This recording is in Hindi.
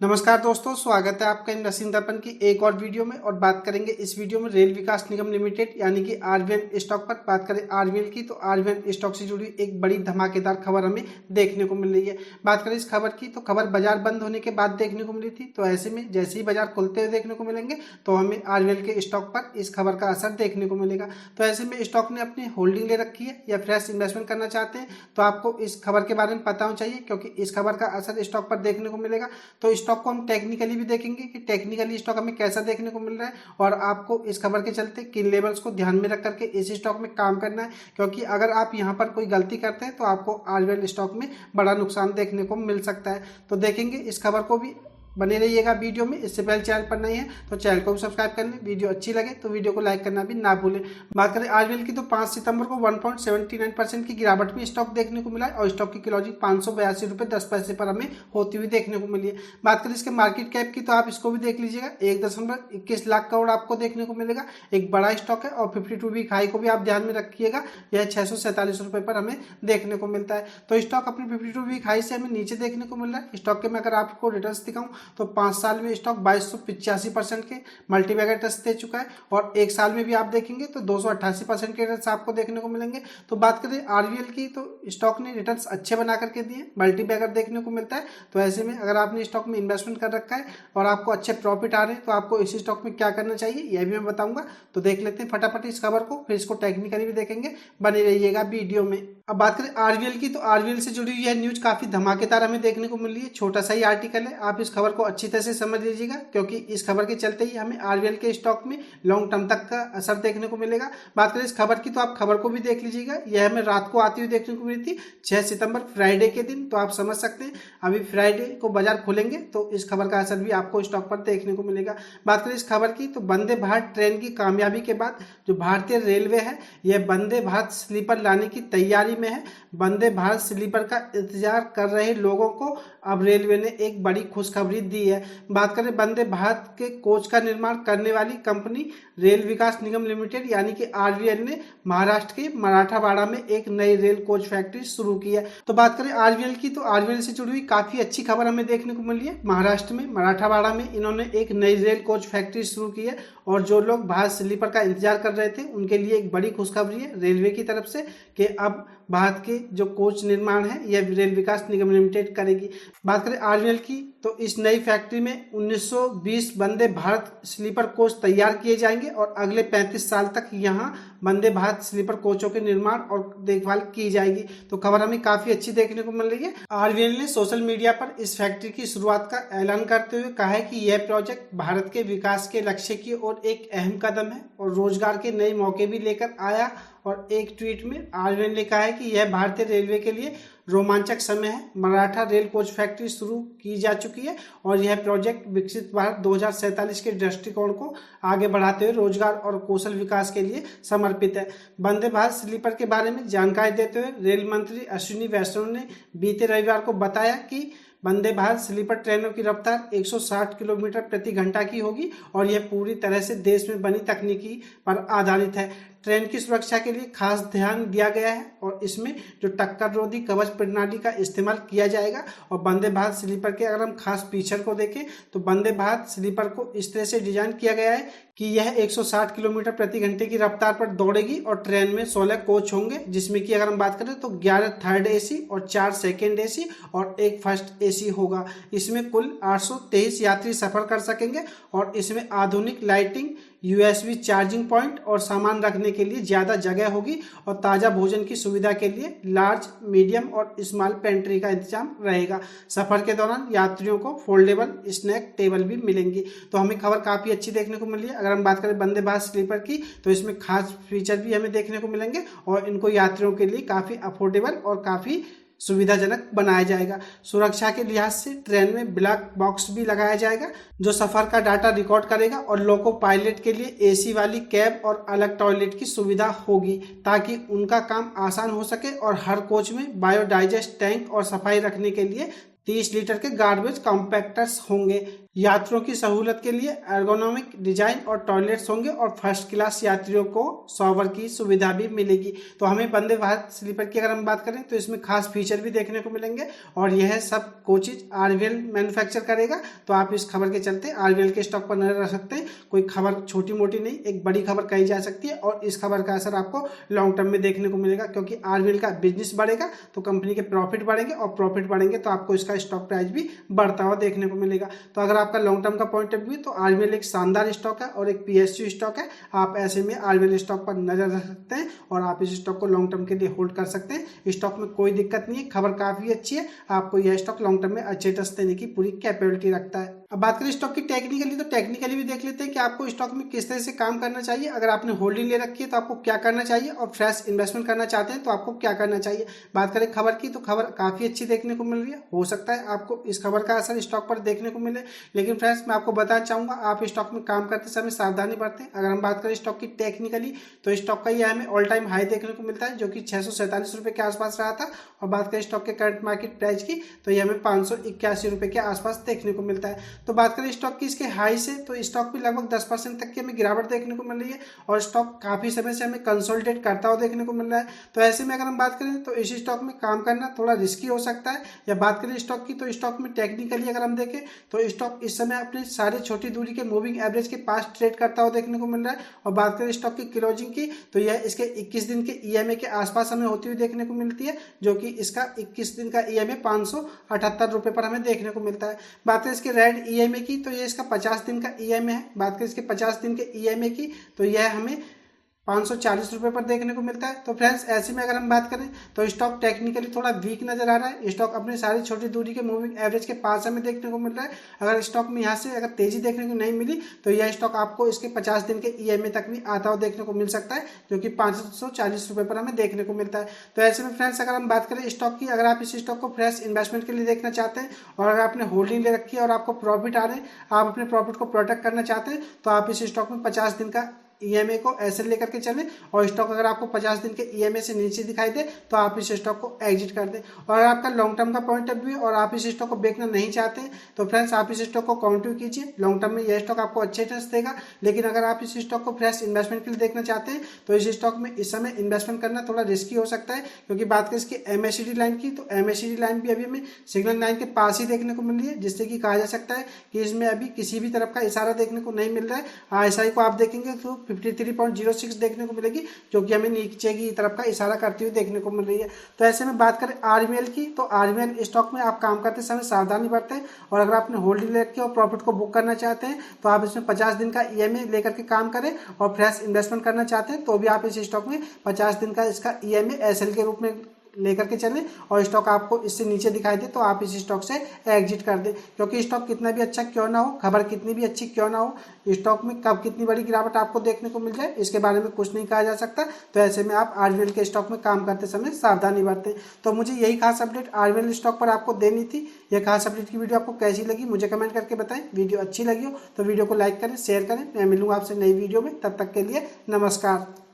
नमस्कार दोस्तों, स्वागत है आपका इन नसीम दर्पण की एक और वीडियो में। और बात करेंगे इस वीडियो में रेल विकास निगम लिमिटेड यानी कि आरवीएन स्टॉक पर। बात करें आरवीएन की तो आरवीएन स्टॉक से जुड़ी एक बड़ी धमाकेदार खबर हमें देखने को मिल रही है। बात करें इस खबर की तो खबर बाजार बंद होने के बाद देखने को मिली थी, तो ऐसे में जैसे ही बाजार खुलते हुए देखने को मिलेंगे तो हमें आरवीएन के स्टॉक पर इस खबर का असर देखने को मिलेगा। तो ऐसे में स्टॉक ने अपनी होल्डिंग ले रखी है या फ्रेश इन्वेस्टमेंट करना चाहते हैं तो आपको इस खबर के बारे में पता होना चाहिए, क्योंकि इस खबर का असर स्टॉक पर देखने को मिलेगा। तो स्टॉक को हम टेक्निकली भी देखेंगे कि टेक्निकली स्टॉक हमें कैसा देखने को मिल रहा है और आपको इस खबर के चलते किन लेवल्स को ध्यान में रख करके इस स्टॉक में काम करना है, क्योंकि अगर आप यहां पर कोई गलती करते हैं तो आपको आरवीएन स्टॉक में बड़ा नुकसान देखने को मिल सकता है। तो देखेंगे इस खबर को भी, बने रहिएगा वीडियो में। इससे पहले चैनल पर नहीं है तो चैनल को भी सब्सक्राइब कर लें। वीडियो अच्छी लगे तो वीडियो को लाइक करना भी ना भूलें। बात करें आरवीएल की तो 5 सितंबर को 1.79% की गिरावट में स्टॉक देखने को मिला है और स्टॉक की क्लोजिंग 582 रुपये 10 पैसे पर हमें होती हुई देखने को मिली है। बात करें इसके मार्केट कैप की तो आप इसको भी देख लीजिएगा, 1.21 लाख करोड़ आपको देखने को मिलेगा। एक बड़ा स्टॉक है और 52 वीक हाई को भी आप ध्यान में रखिएगा, यह 647 रुपये पर हमें देखने को मिलता है। तो स्टॉक अपनी 52 वीक हाई से हमें नीचे देखने को मिल रहा है। स्टॉक के मैं अगर आपको रिटर्न्स दिखाऊं तो 5 साल में स्टॉक 2285% के मल्टीबैगर रिटर्न्स दे चुका है और एक साल में भी आप देखेंगे तो 288% के रिटर्न्स आपको देखने को मिलेंगे। तो बात करें आरवीएल की तो स्टॉक ने रिटर्न्स अच्छे बना करके दिए, मल्टीबैगर देखने को मिलता है। तो ऐसे में अगर आपने स्टॉक में इन्वेस्टमेंट कर रखा है और आपको अच्छे प्रॉफिट आ रहे हैं तो आपको इसी स्टॉक में क्या करना चाहिए यह भी मैं बताऊंगा। तो देख लेते हैं फटाफट इस खबर को, फिर इसको टेक्निकली भी देखेंगे, बने रहिएगा वीडियो में। अब बात करें आरवीएल की तो आरवीएल से जुड़ी हुई यह न्यूज काफी धमाकेदार हमें देखने को मिल रही है। छोटा सा ही आर्टिकल है, आप इस खबर को अच्छी तरह से समझ लीजिएगा, क्योंकि इस खबर के चलते ही हमें आरवीएल के स्टॉक में लॉन्ग टर्म तक का असर देखने को मिलेगा। बात करें इस खबर की तो आप खबर को भी देख लीजिएगा, यह हमें रात को आती हुई देखने को मिली थी 6 सितंबर फ्राइडे के दिन। तो आप समझ सकते हैं अभी फ्राइडे को बाजार खुलेंगे तो इस खबर का असर भी आपको स्टॉक पर देखने को मिलेगा। बात करें इस खबर की तो वंदे भारत ट्रेन की कामयाबी के बाद जो भारतीय रेलवे है यह वंदे भारत स्लीपर लाने की तैयारी में है। वंदे भारत स्लीपर का इंतजार कर रहे लोगों को अब रेलवे ने एक बड़ी खुशखबरी दी है। बात करें वंदे भारत के कोच का निर्माण करने वाली कंपनी रेल विकास निगम लिमिटेड यानी कि आरवीएल ने महाराष्ट्र के मराठावाड़ा में एक नई रेल कोच फैक्ट्री शुरू की है। तो बात करें आरवीएल की तो आरवीएल से जुड़ी हुई काफी अच्छी खबर हमें देखने को मिली है। महाराष्ट्र में मराठावाड़ा में इन्होंने एक नई रेल कोच फैक्ट्री शुरू की है और जो लोग भारत स्लीपर का इंतजार कर रहे थे उनके लिए एक बड़ी खुशखबरी है रेलवे की तरफ से कि अब भारत के जो कोच निर्माण है यह रेल विकास निगम लिमिटेड करेगी। बात करें आरवीएल की तो इस नई फैक्ट्री में 1920 वंदे भारत स्लीपर कोच तैयार किए जाएंगे और अगले 35 साल तक यहाँ वंदे भारत स्लीपर कोचों के निर्माण और देखभाल की जाएगी। तो खबर हमें काफी अच्छी देखने को मिल रही है। आरवीएल ने सोशल मीडिया पर इस फैक्ट्री की शुरुआत का ऐलान करते हुए कहा है कि यह प्रोजेक्ट भारत के विकास के लक्ष्य की ओर एक अहम कदम है और रोजगार के नए मौके भी लेकर आया। और एक ट्वीट में आरवीएल ने कहा है कि यह भारतीय रेलवे के लिए रोमांचक समय है। मराठा रेल कोच फैक्ट्री शुरू की जा चुकी है और यह प्रोजेक्ट विकसित भारत 2047 के दृष्टिकोण को आगे बढ़ाते हुए रोजगार और कौशल विकास के लिए समर्पित है। वंदे भारत स्लीपर के बारे में जानकारी देते हुए रेल मंत्री अश्विनी वैष्णव ने बीते रविवार को बताया कि वंदे भारत स्लीपर ट्रेनों की रफ्तार 160 किलोमीटर प्रति घंटा की होगी और यह पूरी तरह से देश में बनी तकनीकी पर आधारित है। ट्रेन की सुरक्षा के लिए खास ध्यान दिया गया है और इसमें जो टक्कर रोधी कवच प्रणाली का इस्तेमाल किया जाएगा। और वंदे भारत स्लीपर के अगर हम खास फीचर को देखें तो वंदे भारत स्लीपर को इस तरह से डिजाइन किया गया है कि यह 160 किलोमीटर प्रति घंटे की रफ्तार पर दौड़ेगी और ट्रेन में 16 कोच होंगे, जिसमें कि अगर हम बात करें तो 11 थर्ड एसी और 4 सेकेंड एसी और एक फर्स्ट एसी होगा। इसमें कुल 823 यात्री सफर कर सकेंगे और इसमें आधुनिक लाइटिंग, यूएसबी चार्जिंग पॉइंट और सामान रखने के लिए ज्यादा जगह होगी और ताजा भोजन की सुविधा के लिए लार्ज, मीडियम और स्मॉल पेंट्री का इंतजाम रहेगा। सफर के दौरान यात्रियों को फोल्डेबल स्नैक टेबल भी मिलेंगी। तो हमें खबर काफी अच्छी देखने को मिली है। अगर हम बात करें वंदे भारत स्लीपर की तो इसमें खास फीचर भी हमें देखने को मिलेंगे और इनको यात्रियों के लिए काफी अफोर्डेबल और काफी सुविधाजनक बनाया जाएगा। सुरक्षा के लिहाज से ट्रेन में ब्लैक बॉक्स भी लगाया जाएगा जो सफर का डाटा रिकॉर्ड करेगा और लोको पायलट के लिए एसी वाली कैब और अलग टॉयलेट की सुविधा होगी ताकि उनका काम आसान हो सके। और हर कोच में बायोडाइजेस्ट टैंक और सफाई रखने के लिए 30 लीटर के गार्बेज कॉम्पैक्टर्स होंगे। यात्रियों की सहूलत के लिए एर्गोनॉमिक डिजाइन और टॉयलेट्स होंगे और फर्स्ट क्लास यात्रियों को शॉवर की सुविधा भी मिलेगी। तो हमें वंदे भारत स्लीपर की अगर हम बात करें तो इसमें खास फीचर भी देखने को मिलेंगे और यह सब कोचेज आरवीएल मैन्युफैक्चर करेगा। तो आप इस खबर के चलते आरवीएल के स्टॉक पर नजर रख सकते हैं। कोई खबर छोटी मोटी नहीं, एक बड़ी खबर कही जा सकती है और इस खबर का असर आपको लॉन्ग टर्म में देखने को मिलेगा, क्योंकि आरवीएल का बिजनेस बढ़ेगा तो कंपनी के प्रॉफिट बढ़ेंगे और प्रॉफिट बढ़ेंगे तो आपको इसका स्टॉक प्राइस भी बढ़ता हुआ देखने को मिलेगा। तो अगर आपका लॉन्ग टर्म का पॉइंट ऑफ व्यू तो आरवीएल एक शानदार स्टॉक है और एक पीएसयू स्टॉक है। आप ऐसे में आरवीएल स्टॉक पर नजर रख सकते हैं और आप इस स्टॉक को लॉन्ग टर्म के लिए होल्ड कर सकते हैं। स्टॉक में कोई दिक्कत नहीं है, खबर काफी अच्छी है, आपको यह स्टॉक लॉन्ग टर्म में अच्छे रिटर्न्स देने की पूरी कैपेबिलिटी रखता है। अब बात करें स्टॉक की टेक्निकली, तो टेक्निकली भी देख लेते हैं कि आपको स्टॉक में किस तरह से काम करना चाहिए। अगर आपने होल्डिंग ले रखी है तो आपको क्या करना चाहिए और फ्रेश इन्वेस्टमेंट करना चाहते हैं तो आपको क्या करना चाहिए। बात करें खबर की तो खबर काफी अच्छी देखने को मिल रही है, हो सकता है आपको इस खबर का असर स्टॉक पर देखने को मिले, लेकिन फ्रेंड्स मैं आपको बताना चाहूंगा आप स्टॉक में काम करते समय सावधानी बरतें। अगर हम बात करें स्टॉक की टेक्निकली तो स्टॉक का यह हमें ऑल टाइम हाई देखने को मिलता है जो कि 647 रुपए के आसपास रहा था और बात करें स्टॉक के करंट मार्केट प्राइस की तो यह हमें 581 रुपए के आसपास देखने को मिलता है। तो बात करें स्टॉक की इसके हाई से तो स्टॉक भी लगभग 10% तक की हमें गिरावट देखने को मिल रही है और स्टॉक काफी समय से हमें कंसोलिडेट करता हुआ देखने को मिल रहा है। तो ऐसे में अगर हम बात करें तो इस स्टॉक में काम करना थोड़ा रिस्की हो सकता है। या बात करें स्टॉक की तो स्टॉक में टेक्निकली अगर हम देखें तो स्टॉक इस समय अपने सारे छोटी दूरी के मूविंग एवरेज के पास ट्रेड करता हुआ देखने को मिल रहा है और बात करें स्टॉक की क्लोजिंग की तो यह इसके 21 दिन के ईएमए के आसपास हमें होती हुई देखने को मिलती है, जो कि इसका 21 दिन का ईएमए 578 रुपए पर हमें देखने को मिलता है। बात करें इसके रेड ईएमए की तो ये इसका 50 दिन का ईएमए है। बात करें इसके 50 दिन के ईएमए की तो यह हमें 540 रुपए पर देखने को मिलता है। तो फ्रेंड्स ऐसे में अगर हम बात करें तो स्टॉक टेक्निकली थोड़ा वीक नजर आ रहा है। स्टॉक अपने सारी छोटी दूरी के मूविंग एवरेज के पास हमें देखने को मिल रहा है। अगर स्टॉक में यहाँ से अगर तेजी देखने को नहीं मिली तो यह स्टॉक आपको इसके 50 दिन के ईएमए तक भी आता हुआ देखने को मिल सकता है, जो कि 540 रुपए पर हमें देखने को मिलता है। तो ऐसे में फ्रेंड्स अगर हम बात करें स्टॉक की, अगर आप इस स्टॉक को फ्रेश इन्वेस्टमेंट के लिए देखना चाहते हैं और अगर आपने होल्डिंग ले रखी है और आपको प्रॉफिट आ रहे हैं, आप अपने प्रॉफिट को प्रोटेक्ट करना चाहते हैं तो आप इस स्टॉक में 50 दिन का ईएमए को ऐसे लेकर के चलें और स्टॉक अगर आपको 50 दिन के ईएमए से नीचे दिखाई दे तो आप इस स्टॉक को एग्जिट कर दें। और अगर आपका लॉन्ग टर्म का पॉइंट ऑफ व्यू और आप इस स्टॉक को बेचना नहीं चाहते हैं तो फ्रेंड्स आप इस स्टॉक को काउंटर कीजिए। लॉन्ग टर्म में यह स्टॉक आपको अच्छे रिटर्न्स देगा, लेकिन अगर आप इस स्टॉक को फ्रेश इन्वेस्टमेंट के लिए देखना चाहते हैं तो इस स्टॉक में इस समय इन्वेस्टमेंट करना थोड़ा रिस्की हो सकता है, क्योंकि बात करें इसकी एमएसीडी लाइन की तो एमएसीडी लाइन भी अभी हमें सिग्नल लाइन के पास ही देखने को मिल रही है, जिससे कि कहा जा सकता है कि इसमें अभी किसी भी तरफ का इशारा देखने को नहीं मिल रहा है। आरएसआई को आप देखेंगे तो 53.06 देखने को मिलेगी, जो कि हमें नीचे की तरफ का इशारा करती हुई देखने को मिल रही है। तो ऐसे में बात करें आरवीएल की तो आरवीएल स्टॉक में आप काम करते समय सावधानी बरतें और अगर आपने होल्डिंग लेके और प्रॉफिट को बुक करना चाहते हैं तो आप इसमें 50 दिन का ईएमए लेकर के काम करें और फ्रेश इन्वेस्टमेंट करना चाहते हैं तो भी आप इस स्टॉक में 50 दिन का इसका ईएमए एसएल के रूप में लेकर के चलें और स्टॉक आपको इससे नीचे दिखाई दे तो आप इस स्टॉक से एग्जिट कर दें, क्योंकि स्टॉक कितना भी अच्छा क्यों ना हो, खबर कितनी भी अच्छी क्यों ना हो, स्टॉक में कब कितनी बड़ी गिरावट आपको देखने को मिल जाए इसके बारे में कुछ नहीं कहा जा सकता। तो ऐसे में आप आरवीएल के स्टॉक में काम करते समय सावधानी बरतें। तो मुझे यही खास अपडेट आरवीएल स्टॉक पर आपको देनी थी। यह खास अपडेट की वीडियो आपको कैसी लगी मुझे कमेंट करके बताएं। वीडियो अच्छी लगी हो तो वीडियो को लाइक करें, शेयर करें। मैं मिलूंगा आपसे नई वीडियो में, तब तक के लिए नमस्कार।